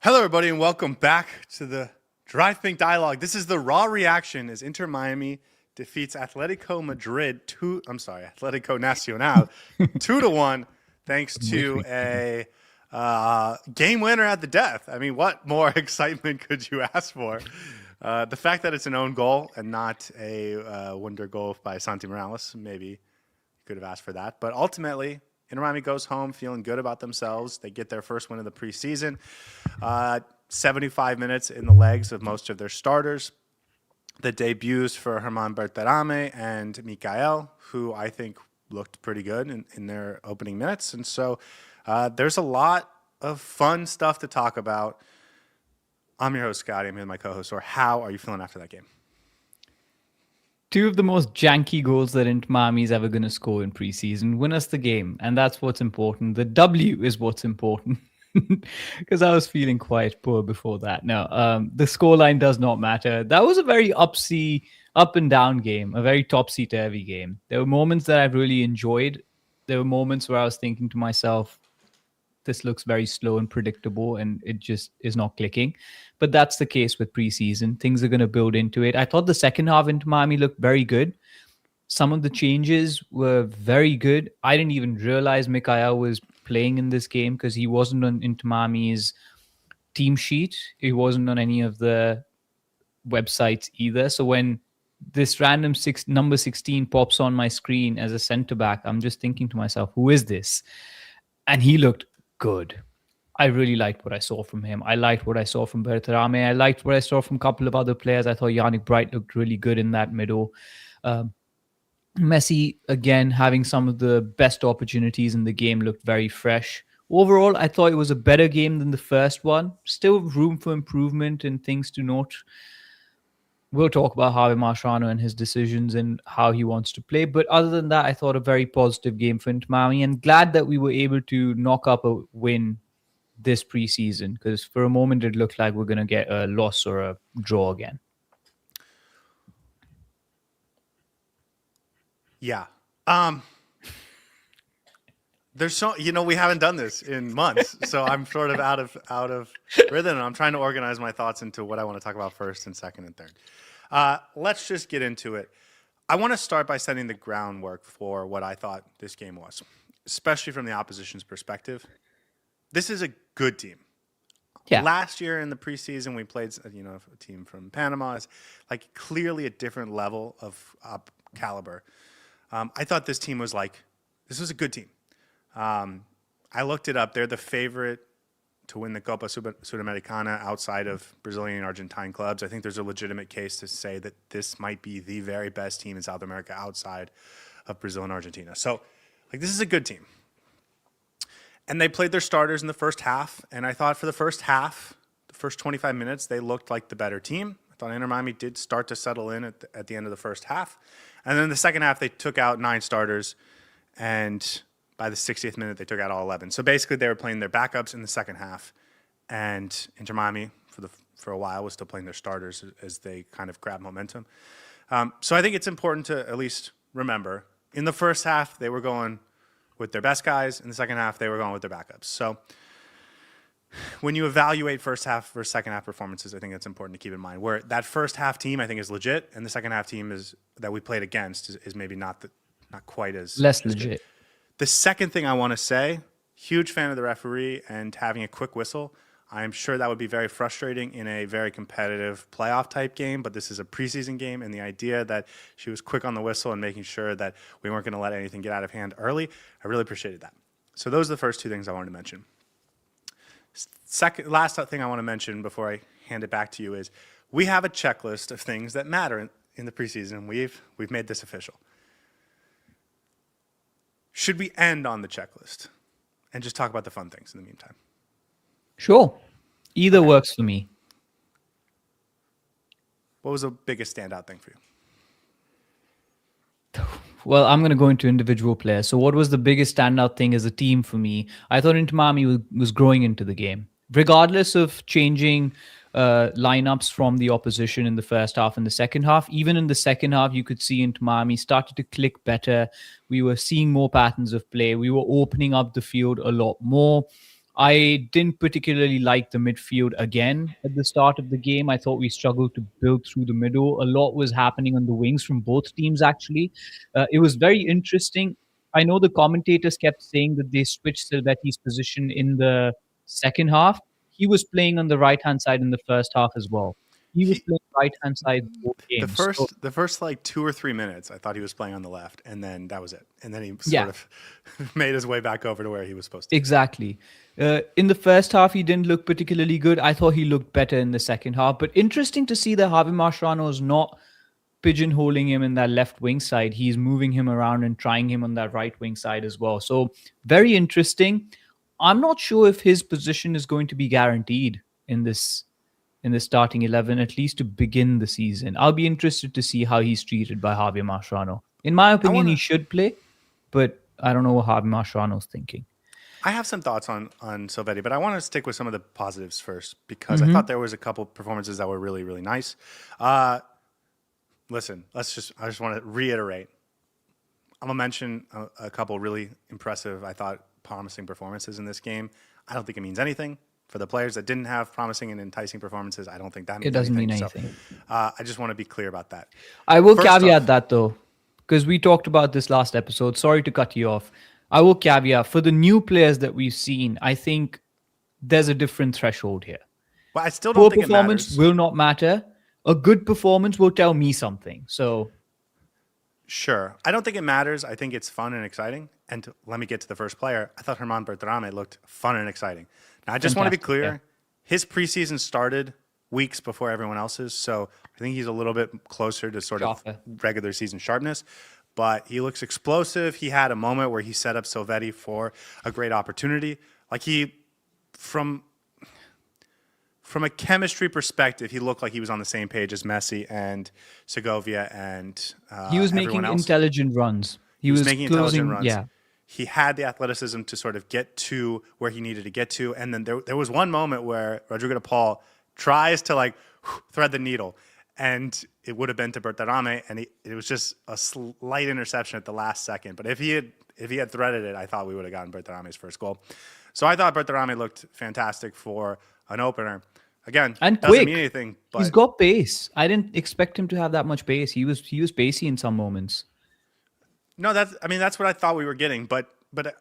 Hello, everybody, and welcome back to the Drive Pink Dialogue. This is the raw reaction as Inter Miami defeats Atletico Nacional 2-1, thanks to a game winner at the death. I mean, what more excitement could you ask for? The fact that it's an own goal and not a wonder goal by Santi Morales, maybe you could have asked for that. But ultimately, Inter Miami goes home feeling good about themselves. They get their first win of the preseason. 75 minutes in the legs of most of their starters. The debuts for Herman Berterame and Mikael, who I think looked pretty good in their opening minutes. And so there's a lot of fun stuff to talk about. I'm your host, Scotty. I'm here with my co-host, Saur. How are you feeling after that game? Two of the most janky goals that Inter Miami is ever going to score in preseason win us the game, and that's what's important. The W is what's important, because I was feeling quite poor before that. No, the scoreline does not matter. That was a very up and down game, a very topsy-turvy game. There were moments that I really enjoyed. There were moments where I was thinking to myself, this looks very slow and predictable, and it just is not clicking. But that's the case with preseason. Things are going to build into it. I thought the second half into Miami looked very good. Some of the changes were very good. I didn't even realize Mikael was playing in this game because he wasn't on Inter Miami's team sheet. He wasn't on any of the websites either. So when this random number 16 pops on my screen as a center back, I'm just thinking to myself, who is this? And he looked good. I really liked what I saw from him. I liked what I saw from Berterame. I liked what I saw from a couple of other players. I thought Yannick Bright looked really good in that middle. Messi, again, having some of the best opportunities in the game, looked very fresh. Overall, I thought it was a better game than the first one. Still room for improvement and things to note. We'll talk about Javi Mascherano and his decisions and how he wants to play. But other than that, I thought a very positive game for Inter Miami, and glad that we were able to knock up a win this preseason, because for a moment it looked like we're going to get a loss or a draw again. Yeah. There's so, we haven't done this in months, so I'm sort of out of rhythm. I'm trying to organize my thoughts into what I want to talk about first and second and third. Let's just get into it. I want to start by setting the groundwork for what I thought this game was, especially from the opposition's perspective. This is a good team. Yeah. Last year in the preseason, we played, a team from Panama. It's like clearly a different level of caliber. I thought this team was this was a good team. I looked it up. They're the favorite to win the Copa Sudamericana outside of Brazilian and Argentine clubs. I think there's a legitimate case to say that this might be the very best team in South America outside of Brazil and Argentina. So, this is a good team. And they played their starters in the first half, and I thought for the first half, the first 25 minutes, they looked like the better team. I thought Inter Miami did start to settle in at the end of the first half. And then the second half, they took out 9 starters, and by the 60th minute, they took out all 11. So basically, they were playing their backups in the second half, and Inter Miami, for a while, was still playing their starters as they kind of grabbed momentum. So I think it's important to at least remember, in the first half, they were going with their best guys. In the second half, they were going with their backups. So when you evaluate first half versus second half performances, I think it's important to keep in mind where that first half team, I think, is legit, and the second half team that we played against is maybe not quite as less legit. Good. The second thing I want to say, huge fan of the referee and having a quick whistle. I'm sure that would be very frustrating in a very competitive playoff type game, but this is a preseason game, and the idea that she was quick on the whistle and making sure that we weren't going to let anything get out of hand early, I really appreciated that. So those are the first two things I wanted to mention. Last thing I want to mention before I hand it back to you is we have a checklist of things that matter in the preseason. We've made this official. Should we end on the checklist and just talk about the fun things in the meantime? Sure. Either works for me. What was the biggest standout thing for you? Well, I'm going to go into individual players. So what was the biggest standout thing as a team for me? I thought Inter Miami was growing into the game. Regardless of changing lineups from the opposition in the first half and the second half, even in the second half, you could see Inter Miami started to click better. We were seeing more patterns of play. We were opening up the field a lot more. I didn't particularly like the midfield again at the start of the game. I thought we struggled to build through the middle. A lot was happening on the wings from both teams, actually. It was very interesting. I know the commentators kept saying that they switched Silvetti's position in the second half. He was playing on the right hand side in the first half as well. He was He playing right hand side both the games. So, first like 2 or 3 minutes, I thought he was playing on the left, and then that was it. And then he yeah, sort of made his way back over to where he was supposed to be. exactly. In the first half, he didn't look particularly good. I thought he looked better in the second half. But interesting to see that Javi Mascherano is not pigeonholing him in that left wing side. He's moving him around and trying him on that right wing side as well. So very interesting. I'm not sure if his position is going to be guaranteed in the starting 11, at least to begin the season. I'll be interested to see how he's treated by Javier Mascherano. In my I opinion, want he to. should play, but I don't know what Javier Mascherano's thinking. I have some thoughts on Silvetti, but I want to stick with some of the positives first because I Mm-hmm. thought there was a couple performances that were really really nice. Listen, I just want to reiterate. I'm gonna mention a couple really impressive, I thought, promising performances in this game. I don't think it means anything for the players that didn't have promising and enticing performances. I don't think that It means doesn't mean anything. So anything. I just want to be clear about that. I will First caveat off, that though, because we talked about this last episode. Sorry to cut you off. I will caveat for the new players that we've seen, I think there's a different threshold here. well, I still don't Poor think it performance matters. will not matter. A good performance will tell me something. So, Sure. I don't think it matters. I think it's fun and exciting. And let me get to the first player. I thought Herman Berterame looked fun and exciting. Now, I just want to be fantastic. clear. Yeah. His preseason started weeks before everyone else's. So I think he's a little bit closer to sort of Sharper. regular season sharpness. But he looks explosive. He had a moment where he set up Silvetti for a great opportunity. Like from from a chemistry perspective, he looked like he was on the same page as Messi and Segovia and He was everyone making else. intelligent runs. He He was was making intelligent closing. runs. Yeah. He had the athleticism to sort of get to where he needed to get to. And then there was one moment where Rodrigo de Paul tries to like thread the needle. And it would have been to Berterame, and it was just a slight interception at the last second. But if he had threaded it, I thought we would have gotten Berterame's first goal. So I thought Berterame looked fantastic for an opener. Again, And doesn't quick. mean anything, He's but got pace. I didn't expect him to have that much pace. He was pacey in some moments. no, that's what I thought we were getting. But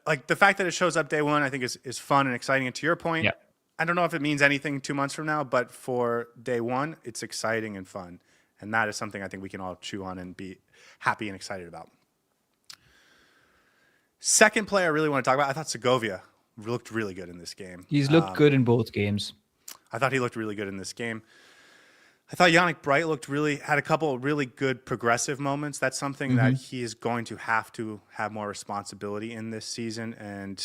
like the fact that it shows up day one, I think is fun and exciting. And to your point, Yeah. I don't know if it means anything 2 months from now, but for day one, it's exciting and fun. And that is something I think we can all chew on and be happy and excited about. Second player I really want to talk about, I thought Segovia looked really good in this game. He's looked good in both games. I thought he looked really good in this game. I thought Yannick Bright had a couple of really good progressive moments. That's something that he is going to have more responsibility in this season. And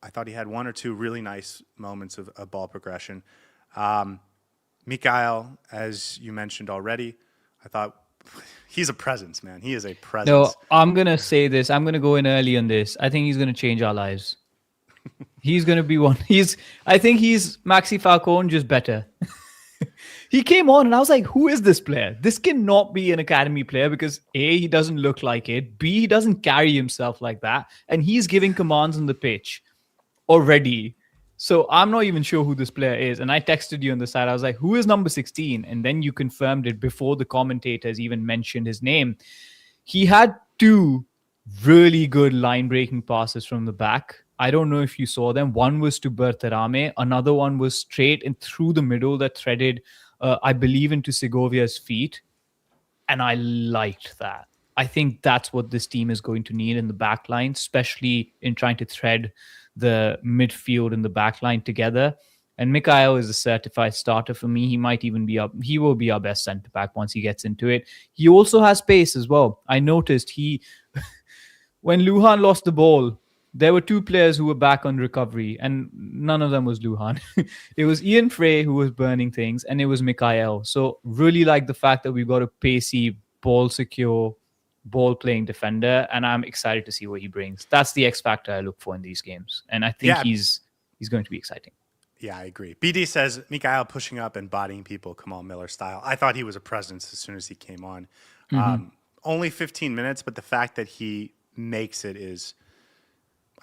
I thought he had one or two really nice moments of ball progression. Mikhail, as you mentioned already, I thought he's a presence, man. He is a presence. No, I'm gonna say this. I'm gonna go in early on this. I think he's gonna change our lives. He's gonna be one. I think he's Maxi Falcone, just better. He came on and I was like, who is this player? This cannot be an academy player because A, he doesn't look like it. B, he doesn't carry himself like that. And he's giving commands on the pitch already. So I'm not even sure who this player is. And I texted you on the side. I was like, who is number 16? And then you confirmed it before the commentators even mentioned his name. He had two really good line breaking passes from the back. I don't know if you saw them. One was to Berterame. Another one was straight and through the middle that threaded, I believe, into Segovia's feet. And I liked that. I think that's what this team is going to need in the back line, especially in trying to thread the midfield and the back line together. And Mikhail is a certified starter for me. He will be our best centre back once he gets into it. He also has pace as well. I noticed when Luhan lost the ball, there were two players who were back on recovery, and none of them was Luhan. It was Ian Frey who was burning things, and it was Mikhail. So really like the fact that we've got a pacey, ball secure, ball playing defender, and I'm excited to see what he brings. That's the X factor I look for in these games, and I think he's going to be exciting. Yeah, I agree. BD says Mikhail pushing up and bodying people, Kamal Miller style. I thought he was a presence as soon as he came on. Only 15 minutes, but the fact that he makes it is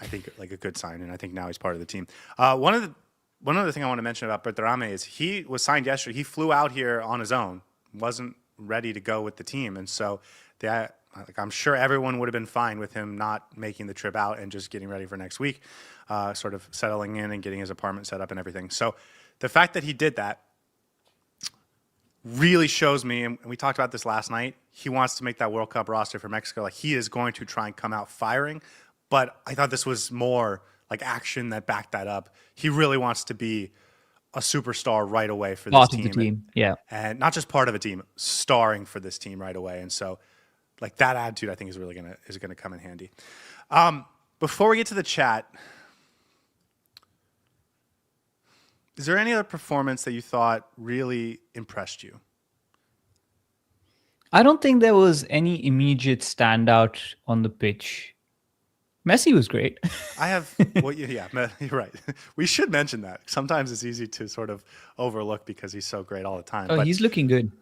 I think like a good sign, and I think now he's part of the team. One other thing I want to mention about Berterame is he was signed yesterday. He flew out here on his own, wasn't ready to go with the team, and so I'm sure everyone would have been fine with him not making the trip out and just getting ready for next week, sort of settling in and getting his apartment set up and everything. So the fact that he did that really shows me, and we talked about this last night, he wants to make that World Cup roster for Mexico. Like, he is going to try and come out firing, but I thought this was more like action that backed that up. He really wants to be a superstar right away for this team. Part of the team, yeah. And not just part of a team, starring for this team right away. And so like that attitude I think is really gonna come in handy. Before we get to the chat, is there any other performance that you thought really impressed you? I don't think there was any immediate standout on the pitch. Messi was great. I have, well, yeah, you're right. We should mention that. Sometimes it's easy to sort of overlook because he's so great all the time. Oh, but he's looking good.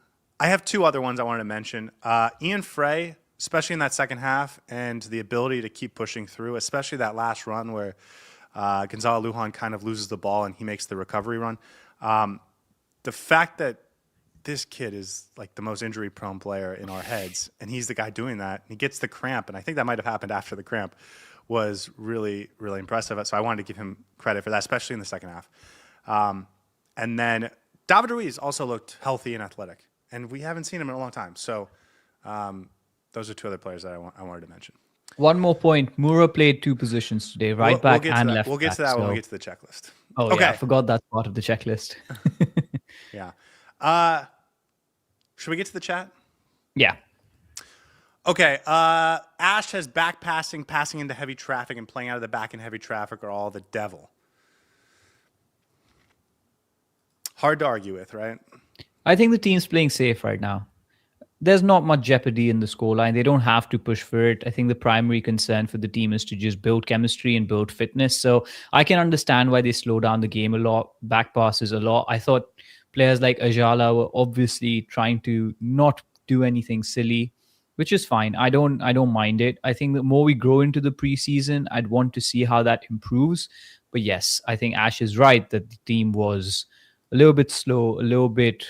I have two other ones I wanted to mention. Ian Frey, especially in that second half, and the ability to keep pushing through, especially that last run where Gonzalo Lujan kind of loses the ball and he makes the recovery run. The fact that this kid is like the most injury-prone player in our heads, and he's the guy doing that, and he gets the cramp, and I think that might have happened after the cramp, was really, really impressive. So I wanted to give him credit for that, especially in the second half. And then David Ruiz also looked healthy and athletic, and we haven't seen him in a long time. So those are two other players that I wanted to mention. One more point. Mura played two positions today, right back and left back. We'll get to that when we get to the checklist. Oh, okay. Yeah, I forgot that's part of the checklist. Yeah. Should we get to the chat? Yeah. Okay. Ash has passing into heavy traffic, and playing out of the back in heavy traffic are all the devil. Hard to argue with, right? I think the team's playing safe right now. There's not much jeopardy in the scoreline. They don't have to push for it. I think the primary concern for the team is to just build chemistry and build fitness. So I can understand why they slow down the game a lot, back passes a lot. I thought players like Ajala were obviously trying to not do anything silly, which is fine. I don't mind it. I think the more we grow into the preseason, I'd want to see how that improves. But yes, I think Ash is right that the team was a little bit slow, a little bit...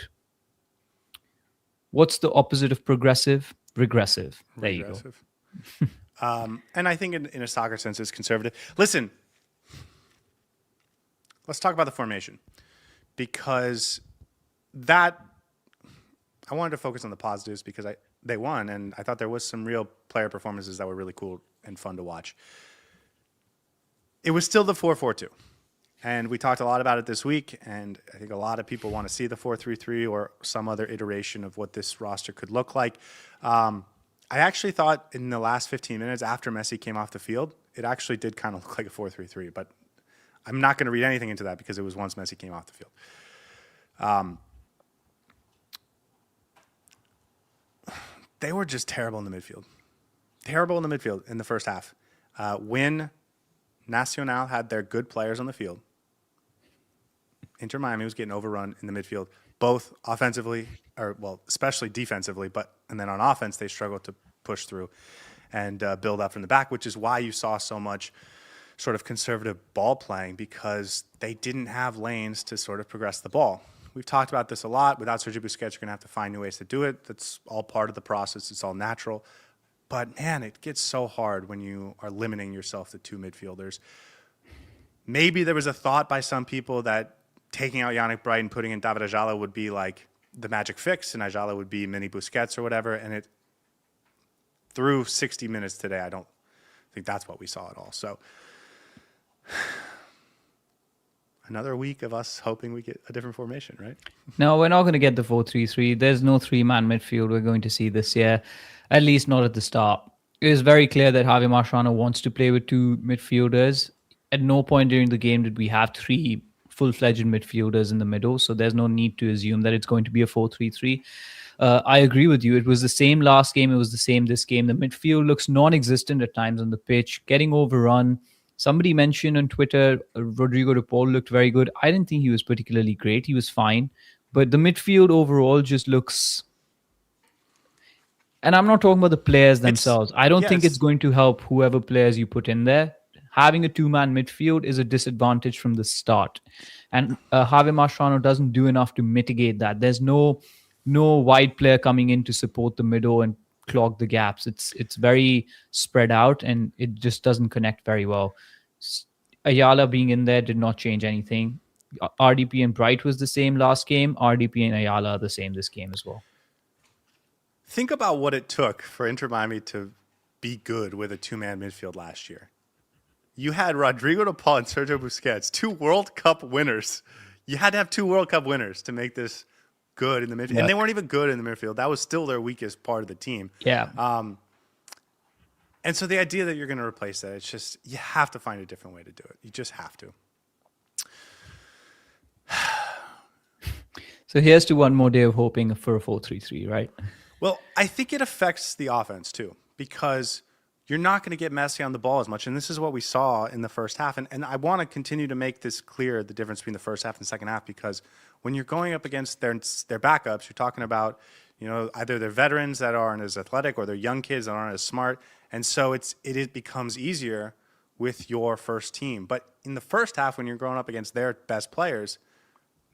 What's the opposite of progressive? Regressive. There Regressive. You go. And I think in a soccer sense, it's conservative. Listen, let's talk about the formation, because I wanted to focus on the positives because they won, and I thought there was some real player performances that were really cool and fun to watch. It was still the 4-4-2. And we talked a lot about it this week, and I think a lot of people want to see the 4-3-3 or some other iteration of what this roster could look like. I actually thought in the last 15 minutes after Messi came off the field, it actually did kind of look like a 4-3-3, but I'm not going to read anything into that because it was once Messi came off the field. They were just terrible in the midfield. Terrible in the midfield in the first half. When Nacional had their good players on the field, Inter Miami was getting overrun in the midfield, both offensively, especially defensively, and then on offense, they struggled to push through and build up from the back, which is why you saw so much sort of conservative ball playing, because they didn't have lanes to sort of progress the ball. We've talked about this a lot. Without Sergio Busquets, you're going to have to find new ways to do it. That's all part of the process. It's all natural. But, man, it gets so hard when you are limiting yourself to two midfielders. Maybe there was a thought by some people that taking out Yannick Bright and putting in David Ajala would be like the magic fix, and Ajala would be mini Busquets or whatever. And it, through 60 minutes today, I don't think that's what we saw at all. So another week of us hoping we get a different formation, right? No, we're not going to get the 4-3-3. There's no three-man midfield we're going to see this year, at least not at the start. It is very clear that Javi Marciano wants to play with two midfielders. At no point during the game did we have three full-fledged midfielders in the middle, so there's no need to assume that it's going to be a 4-3-3. I agree with you. It was the same last game. It was the same this game. The midfield looks non-existent at times on the pitch, getting overrun. Somebody mentioned on Twitter, Rodrigo de Paul looked very good. I didn't think he was particularly great. He was fine. But the midfield overall just looks... And I'm not talking about the players themselves. I don't think it's going to help whoever players you put in there. Having a two-man midfield is a disadvantage from the start, and Javi Mascherano doesn't do enough to mitigate that. There's no wide player coming in to support the middle and clog the gaps. It's very spread out, and it just doesn't connect very well. Ayala being in there did not change anything. RDP and Bright was the same last game. RDP and Ayala are the same this game as well. Think about what it took for Inter Miami to be good with a two-man midfield last year. You had Rodrigo de Paul and Sergio Busquets, 2 World Cup winners. You had to have 2 World Cup winners to make this good in the midfield. Yep. And they weren't even good in the midfield. That was still their weakest part of the team. Yeah. And so the idea that you're going to replace that, it's just, you have to find a different way to do it. You just have to. So here's to one more day of hoping for a 4-3-3, right? Well, I think it affects the offense too, because you're not going to get Messi on the ball as much. And this is what we saw in the first half. And I want to continue to make this clear, the difference between the first half and the second half, because when you're going up against their backups, you're talking about, either they're veterans that aren't as athletic or they're young kids that aren't as smart. And so it becomes easier with your first team. But in the first half, when you're going up against their best players,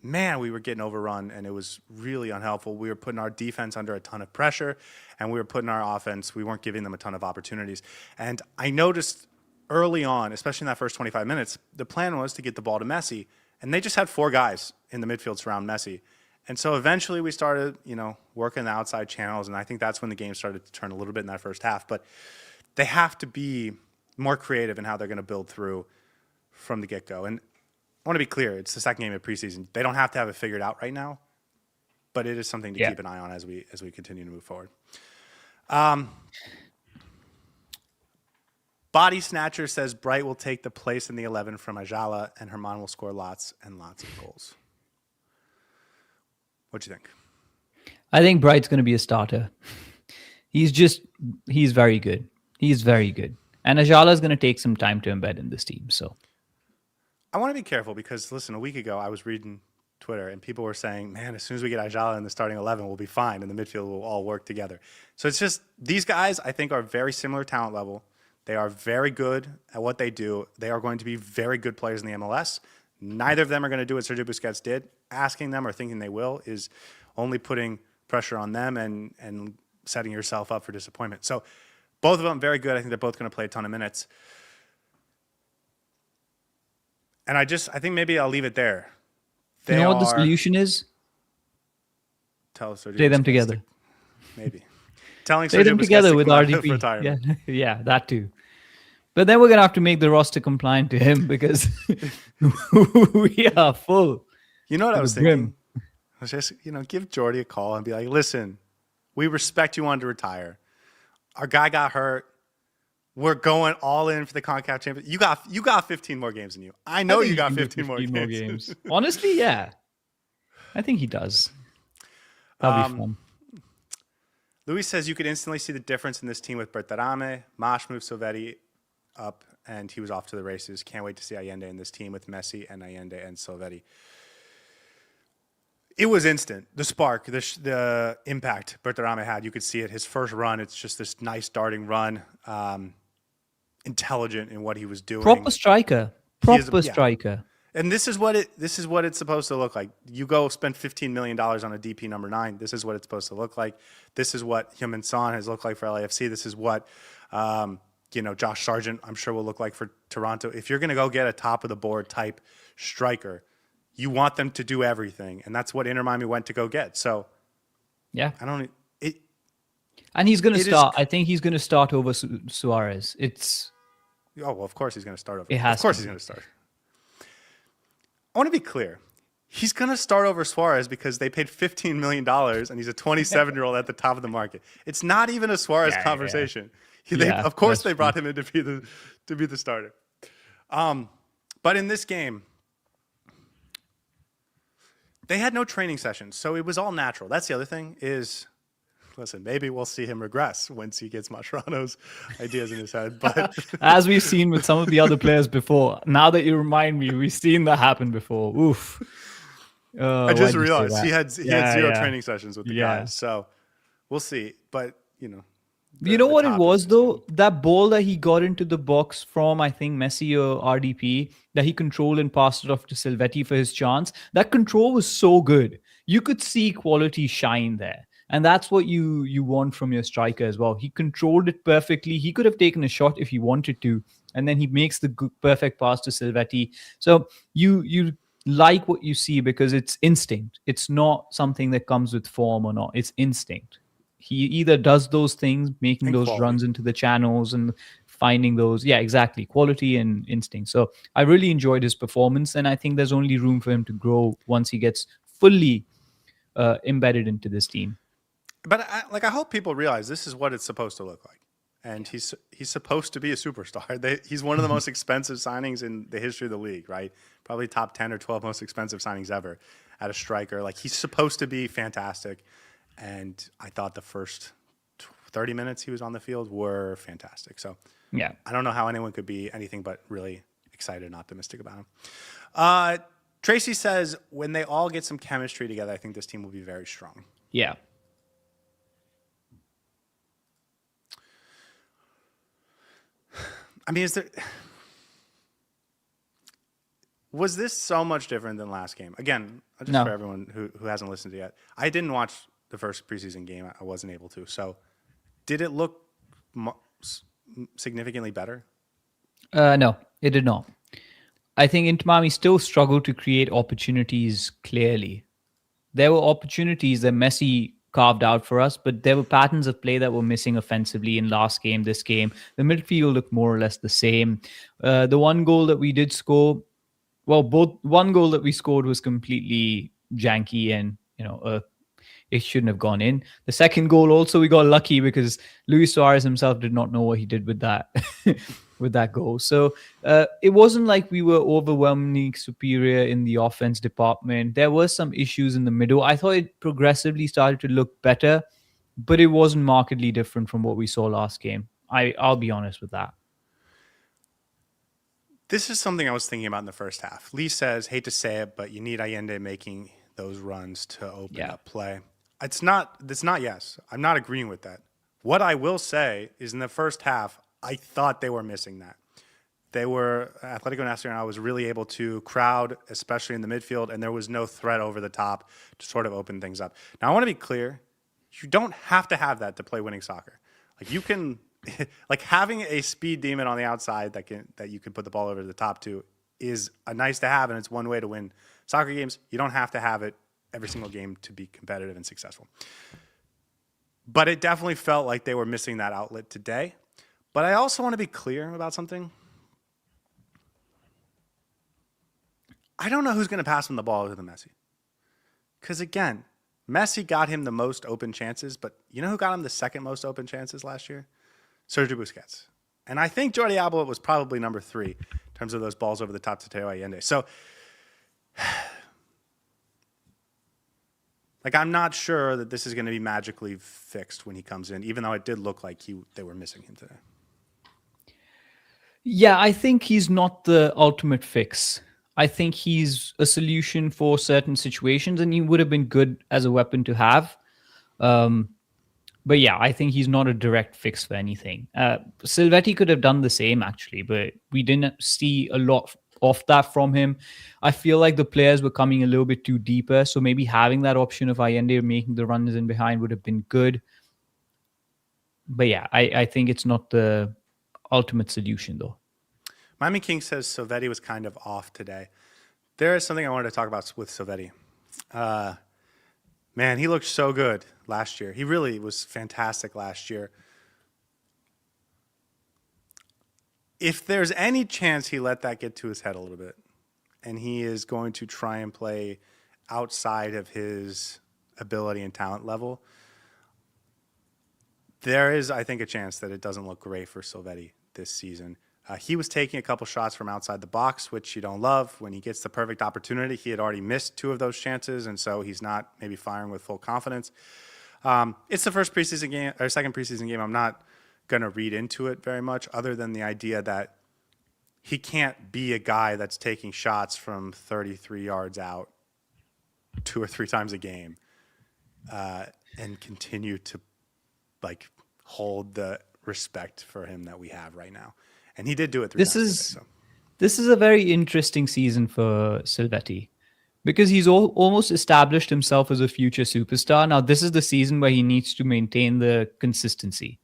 man, we were getting overrun, and it was really unhelpful. We were putting our defense under a ton of pressure, and we were putting our offense, we weren't giving them a ton of opportunities. And I noticed early on, especially in that first 25 minutes, the plan was to get the ball to Messi, and they just had 4 guys in the midfield surround Messi. And so eventually we started, working the outside channels, and I think that's when the game started to turn a little bit in that first half. But they have to be more creative in how they're going to build through from the get-go. And I want to be clear, it's the second game of preseason. They don't have to have it figured out right now, but it is something to keep an eye on as we continue to move forward. Body Snatcher says Bright will take the place in the 11 from Ayala, and Herman will score lots and lots of goals. What do you think? I think Bright's going to be a starter. He's very good. He's very good. And Ayala is going to take some time to embed in this team, so... I want to be careful because, listen, a week ago I was reading Twitter and people were saying, man, as soon as we get Ayala in the starting 11, we'll be fine and the midfield will all work together. So it's just, these guys I think are very similar talent level. They are very good at what they do. They are going to be very good players in the MLS. Neither of them are going to do what Sergio Busquets did. Asking them or thinking they will is only putting pressure on them and setting yourself up for disappointment. So both of them very good. I think they're both going to play a ton of minutes. And I think maybe I'll leave it there. You know what the solution is? Tell Sergio play them together. Maybe. Telling play Sergio them together with RDP. Retirement. Yeah, that too. But then we're going to have to make the roster compliant to him because we are full. You know what I was thinking? I was just, give Jordy a call and be like, listen, we respect you wanting to retire. Our guy got hurt. We're going all in for the CONCACAF Championship. You got 15 more games than you. I know you got 15 more games. Honestly, yeah. I think he does. That'll be fun. Luis says you could instantly see the difference in this team with Berterame. Mash moved Silvetti up, and he was off to the races. Can't wait to see Allende in this team with Messi and Allende and Silvetti. It was instant. The spark, the impact Berterame had, you could see it. His first run, it's just this nice darting run. Intelligent in what he was doing. Proper striker. Striker. And this is what it's supposed to look like. You go spend $15 million on a DP number 9. This is what it's supposed to look like. This is what Heung-min Son has looked like for LAFC. This is what Josh Sargent, I'm sure, will look like for Toronto. If you're going to go get a top of the board type striker, you want them to do everything, and that's what Inter Miami went to go get. So, yeah, and he's going to start. I think he's going to start over Suarez. Of course he's going to start over. He's going to start. I want to be clear. He's going to start over Suarez because they paid $15 million and he's a 27-year-old at the top of the market. It's not even a Suarez conversation. Yeah. Of course they brought him in to be the starter. But in this game, they had no training sessions, so it was all natural. That's the other thing is, listen, maybe we'll see him regress once he gets Mascherano's ideas in his head. But as we've seen with some of the other players before, now that you remind me, we've seen that happen before. Oof. I just realized he had 0 training sessions with the guys. So we'll see. But, You know the what it top of was this game. though? That ball that he got into the box from, I think, Messi or RDP, that he controlled and passed it off to Silvetti for his chance. That control was so good. You could see quality shine there. And that's what you want from your striker as well. He controlled it perfectly. He could have taken a shot if he wanted to, and then he makes the perfect pass to Silvetti. So you like what you see because it's instinct. It's not something that comes with form or not. It's instinct. He either does those things, making And those quality. runs into the channels and finding those, yeah, exactly, quality and instinct. So I really enjoyed his performance, and I think there's only room for him to grow once he gets fully embedded into this team. But I hope people realize this is what it's supposed to look like, and he's supposed to be a superstar. He's one of the most expensive signings in the history of the league, right? Probably top 10 or 12 most expensive signings ever at a striker. Like, he's supposed to be fantastic, and I thought the first 30 minutes he was on the field were fantastic. So Yeah. I don't know how anyone could be anything but really excited and optimistic about him. Tracy says, when they all get some chemistry together, I think this team will be very strong. Yeah. I mean, was this so much different than last game? Again, just No. for everyone who hasn't listened to it yet, I didn't watch the first preseason game. I wasn't able to. So did it look significantly better? No, it did not. I think Inter Miami still struggled to create opportunities clearly. There were opportunities that Messi carved out for us, but there were patterns of play that were missing offensively in last game, this game. The midfield looked more or less the same. The one goal that we did score, well, both one goal that we scored was completely janky and, it shouldn't have gone in. The second goal also, we got lucky because Luis Suarez himself did not know what he did with that with that goal. So it wasn't like we were overwhelmingly superior in the offense department. There were some issues in the middle. I thought it progressively started to look better, but it wasn't markedly different from what we saw last game. I'll be honest with that. This is something I was thinking about in the first half. Lee says, hate to say it, but you need Allende making those runs to open up play. It's not yes. I'm not agreeing with that. What I will say is in the first half, I thought they were missing that. Atlético Nacional was really able to crowd, especially in the midfield, and there was no threat over the top to sort of open things up. Now, I want to be clear. You don't have to have that to play winning soccer. Like, you can, like, having a speed demon on the outside that you can put the ball over the top to is a nice to have, and it's one way to win soccer games. You don't have to have it every single game to be competitive and successful. But it definitely felt like they were missing that outlet today. But I also want to be clear about something. I don't know who's going to pass him the ball other than Messi. Because, again, Messi got him the most open chances, but you know who got him the second most open chances last year? Sergio Busquets. And I think Jordi Alba was probably number 3 in terms of those balls over the top to Teo Allende. So, like, I'm not sure that this is going to be magically fixed when he comes in, even though it did look like they were missing him today. Yeah, I think he's not the ultimate fix. I think he's a solution for certain situations, and he would have been good as a weapon to have. But yeah, I think he's not a direct fix for anything. Silvetti could have done the same, actually, but we didn't see a lot of that from him. I feel like the players were coming a little bit too deeper, so maybe having that option of Allende making the runs in behind would have been good. But yeah, I think it's not the ultimate solution, though. Miami King says Silvetti was kind of off today. There is something I wanted to talk about with Silvetti. Man, he looked so good last year. He really was fantastic last year. If there's any chance he let that get to his head a little bit, and he is going to try and play outside of his ability and talent level, there is, I think, a chance that it doesn't look great for Silvetti this season. He was taking a couple shots from outside the box, which you don't love. When he gets the perfect opportunity, he had already missed 2 of those chances, and so he's not maybe firing with full confidence. It's the first preseason game or second preseason game. I'm not going to read into it very much, other than the idea that he can't be a guy that's taking shots from 33 yards out 2 or 3 times a game and continue to, like, hold the respect for him that we have right now. And he did do it 3 This times is today. So this is a very interesting season for Silvetti because he's almost established himself as a future superstar. Now, this is the season where he needs to maintain the consistency.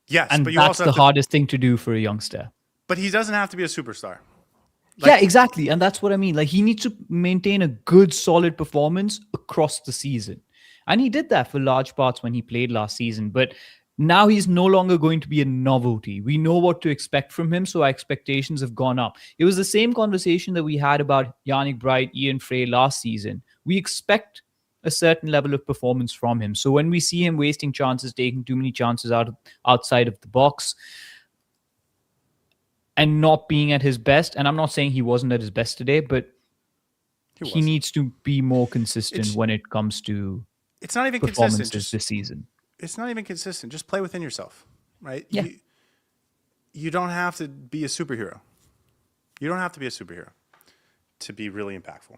yes, And but you that's also the have to. hardest thing to do for a youngster. But he doesn't have to be a superstar. Yeah, exactly. And that's what I mean. Like, he needs to maintain a good, solid performance across the season. And he did that for large parts when he played last season. But now he's no longer going to be a novelty. We know what to expect from him. So our expectations have gone up. It was the same conversation that we had about Yannick Bright, Ian Frey last season. We expect a certain level of performance from him. So when we see him wasting chances, taking too many chances outside of the box, and not being at his best. And I'm not saying he wasn't at his best today, but he needs to be more consistent when it comes to It's not even consistent. performances this season. It's not even consistent. Just play within yourself, right? Yeah. You don't have to be a superhero. You don't have to be a superhero to be really impactful.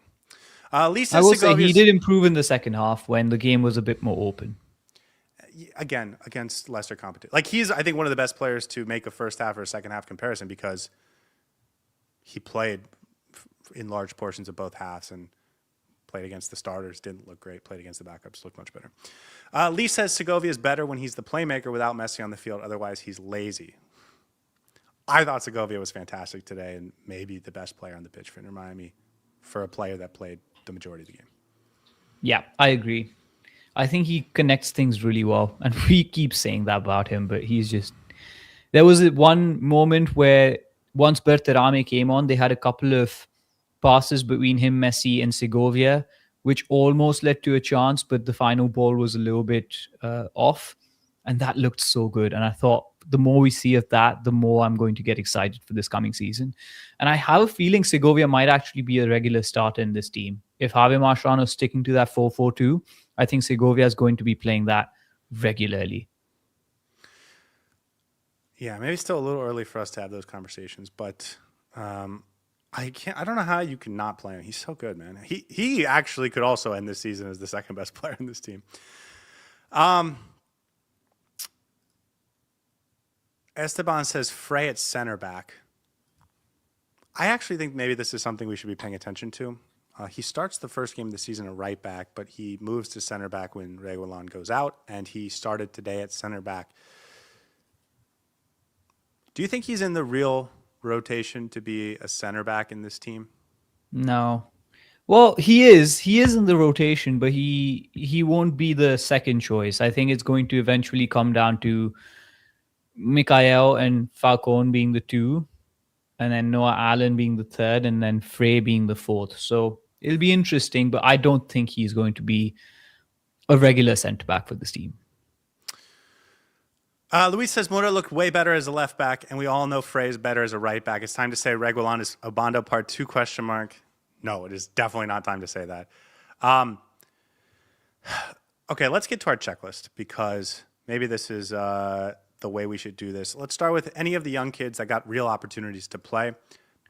Lisa I will say Segovia's, he did improve in the second half when the game was a bit more open. again, against lesser competition. Like, he's, I think, one of the best players to make a first half or a second half comparison because he played in large portions of both halves and played against the starters, didn't look great, played against the backups, looked much better. Lee says Segovia is better when he's the playmaker without Messi on the field. Otherwise, he's lazy. I thought Segovia was fantastic today and maybe the best player on the pitch for Inter Miami for a player that played the majority of the game. Yeah, I agree. I think he connects things really well. And we keep saying that about him, but he's just... There was one moment where once Berterame came on, they had a couple of passes between him, Messi, and Segovia, which almost led to a chance, but the final ball was a little bit off. And that looked so good. And I thought the more we see of that, the more I'm going to get excited for this coming season. And I have a feeling Segovia might actually be a regular starter in this team. If Javier Mascherano is sticking to that 4-4-2, I think Segovia is going to be playing that regularly. Yeah, maybe still a little early for us to have those conversations, but I don't know how you can not play him. He's so good, man. He actually could also end this season as the second best player in this team. Esteban says Frey at center back. I actually think maybe this is something we should be paying attention to. He starts the first game of the season at right back, but he moves to center back when Reguilon goes out, and he started today at center back. Do you think he's in the real rotation to be a center back in this team? No. Well, he is. He is in the rotation, but he won't be the second choice. I think it's going to eventually come down to Mikael and Falcone being the two, and then Noah Allen being the third, and then Frey being the fourth. So it'll be interesting, but I don't think he's going to be a regular centre back for this team. Luis says Mura looked way better as a left back, and we all know Frey is better as a right back. It's time to say Reguilon is Obando part 2 ? No, it is definitely not time to say that. Okay, let's get to our checklist because maybe this is the way we should do this. Let's start with any of the young kids that got real opportunities to play.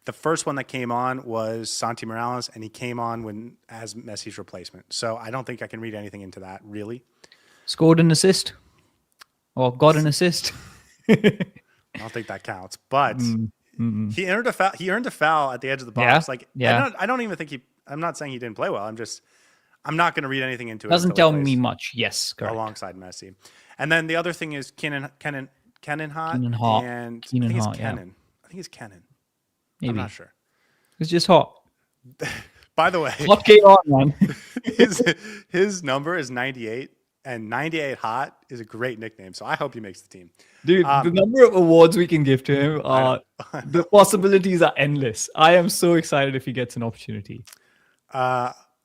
The first one that came on was Santi Morales, and he came on as Messi's replacement. So I don't think I can read anything into that, really. Scored an assist. Or got an assist. I don't think that counts, but he earned a foul. He earned a foul at the edge of the box. I don't even think I'm not saying he didn't play well. I'm not going to read anything into it. Doesn't tell me much. Yes, correct. Alongside Messi, and then the other thing is Kenan Hart, Kenan Hart. and Kenan I think Hart, it's Kenan. I think it's Kenan. Maybe. I'm not sure. It's just hot. By the way, hot K on, man. his number is 98. And 98 Hot is a great nickname, so I hope he makes the team. Dude, the number of awards we can give to him the possibilities are endless. I am so excited if he gets an opportunity.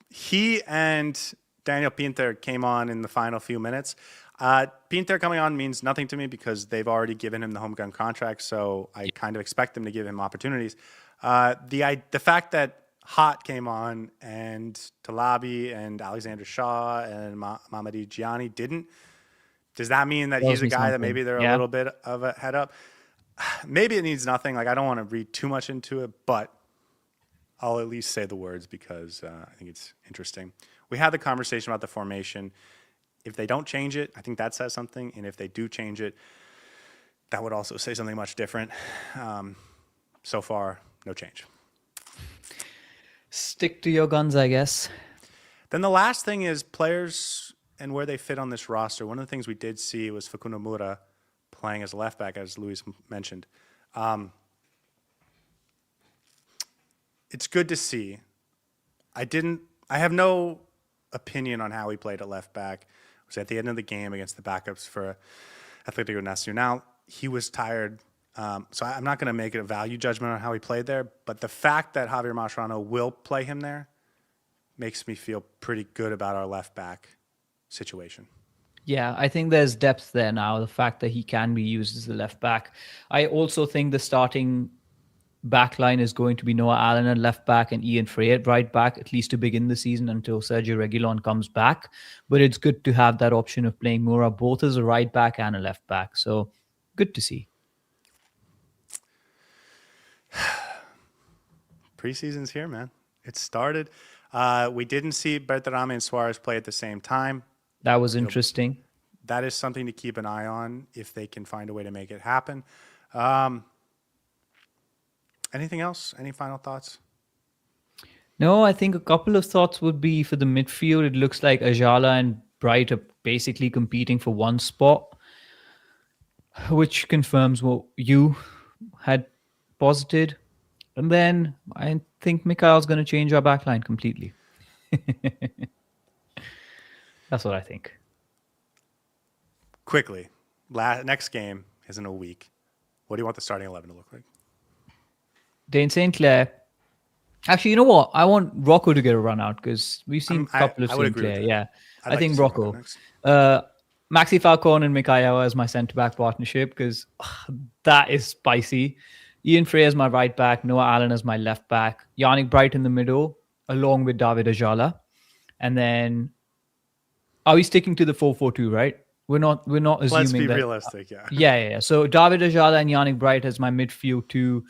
He and Daniel Pinter came on in the final few minutes. Pinter coming on means nothing to me because they've already given him the home gun contract, so I kind of expect them to give him opportunities. The fact that Hot came on and Talabi and Alexander Shaw and Mamadi Gianni didn't. Does that mean that he's a guy that maybe they're a little bit of a head up? Maybe it needs nothing. Like, I don't want to read too much into it, but I'll at least say the words because I think it's interesting. We had the conversation about the formation. If they don't change it, I think that says something. And if they do change it, that would also say something much different. So far, no change. Stick to your guns, I guess. Then the last thing is players and where they fit on this roster. One of the things we did see was Facundo Mura playing as a left back, as Luis mentioned. It's good to see. I have no opinion on how he played at left back. It was at the end of the game against the backups for Atlético Nacional. He was tired. So I'm not going to make a value judgment on how he played there. But the fact that Javier Mascherano will play him there makes me feel pretty good about our left back situation. Yeah, I think there's depth there now. The fact that he can be used as a left back. I also think the starting back line is going to be Noah Allen at left back and Ian Frey at right back, at least to begin the season until Sergio Reguilon comes back. But it's good to have that option of playing Mura both as a right back and a left back. So good to see. Preseason's here, man. It started. We didn't see Berterame and Suarez play at the same time. That was interesting. That is something to keep an eye on if they can find a way to make it happen. Anything else? Any final thoughts? No, I think a couple of thoughts would be for the midfield. It looks like Ajala and Bright are basically competing for one spot, which confirms what you had posited. And then I think Mikhail's going to change our backline completely. That's what I think. Quickly, next game is in a week. What do you want the starting 11 to look like? Dane St. Clair. Actually, you know what? I want Rocco to get a run out because we've seen a couple of St. Clair. Yeah, I think Rocco. Maxi Falcone and Mikhail as my centre-back partnership because that is spicy. Ian Frey as my right back, Noah Allen as my left back, Yannick Bright in the middle, along with David Ajala. And then, are we sticking to the 4-4-2, right? We're not assuming that. Let's be realistic, yeah. Yeah. So David Ajala and Yannick Bright as my midfield two.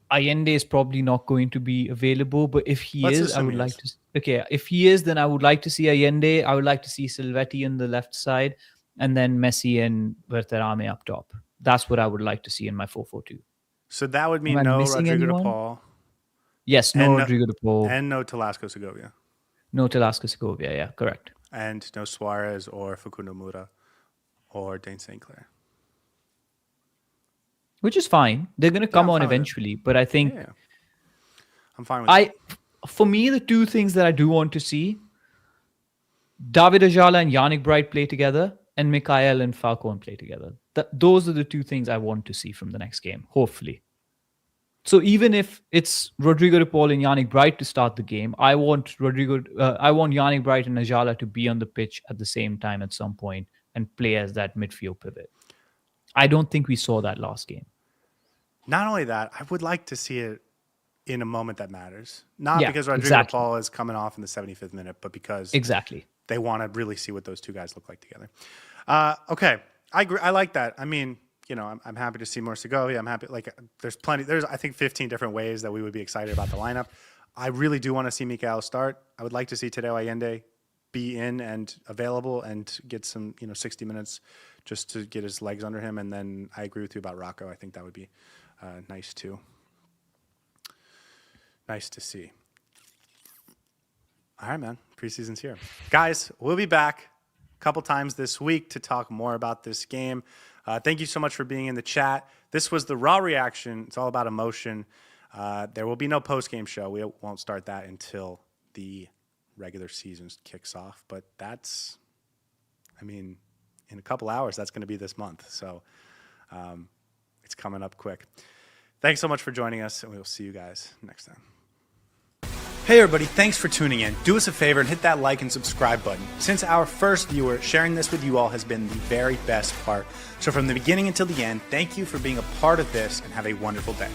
Allende is probably not going to be available, but if he is, I would like to. Okay, if he is, then I would like to see Allende. I would like to see Silvetti on the left side, and then Messi and Berterame up top. That's what I would like to see in my 4-4-2. So that would mean no Rodrigo de Paul. Yes, no Rodrigo de Paul. And no Telasco Segovia. No Telasco Segovia, yeah, correct. And no Suarez or Facundo Mura or Dane St. Clair. Which is fine. They're going to come on eventually, but I think I'm fine with it. For me, the two things that I do want to see, David Ajala and Yannick Bright play together, and Mikhail and Falcone play together. Those are the two things I want to see from the next game, hopefully. So even if it's Rodrigo de Paul and Yannick Bright to start the game, I want Yannick Bright and Ajala to be on the pitch at the same time at some point and play as that midfield pivot. I don't think we saw that last game. Not only that, I would like to see it in a moment that matters. Not because Rodrigo de Paul is coming off in the 75th minute, but because they want to really see what those two guys look like together. Okay, I agree. I like that. I mean, I'm happy to see more Segovia. I'm happy. There's I think 15 different ways that we would be excited about the lineup. I really do want to see Mikhail start. I would like to see Tadeo Allende be in and available and get some, 60 minutes just to get his legs under him. And then I agree with you about Rocco. I think that would be nice too. Nice to see. All right, man. Preseason's here. Guys, we'll be back a couple times this week to talk more about this game. Thank you so much for being in the chat. This was the Raw reaction. It's all about emotion. There will be no post-game show. We won't start that until the regular season kicks off. But in a couple hours, that's going to be this month. So it's coming up quick. Thanks so much for joining us, and we'll see you guys next time. Hey everybody, thanks for tuning in. Do us a favor and hit that like and subscribe button. Since our first viewer, sharing this with you all has been the very best part. So from the beginning until the end, thank you for being a part of this and have a wonderful day.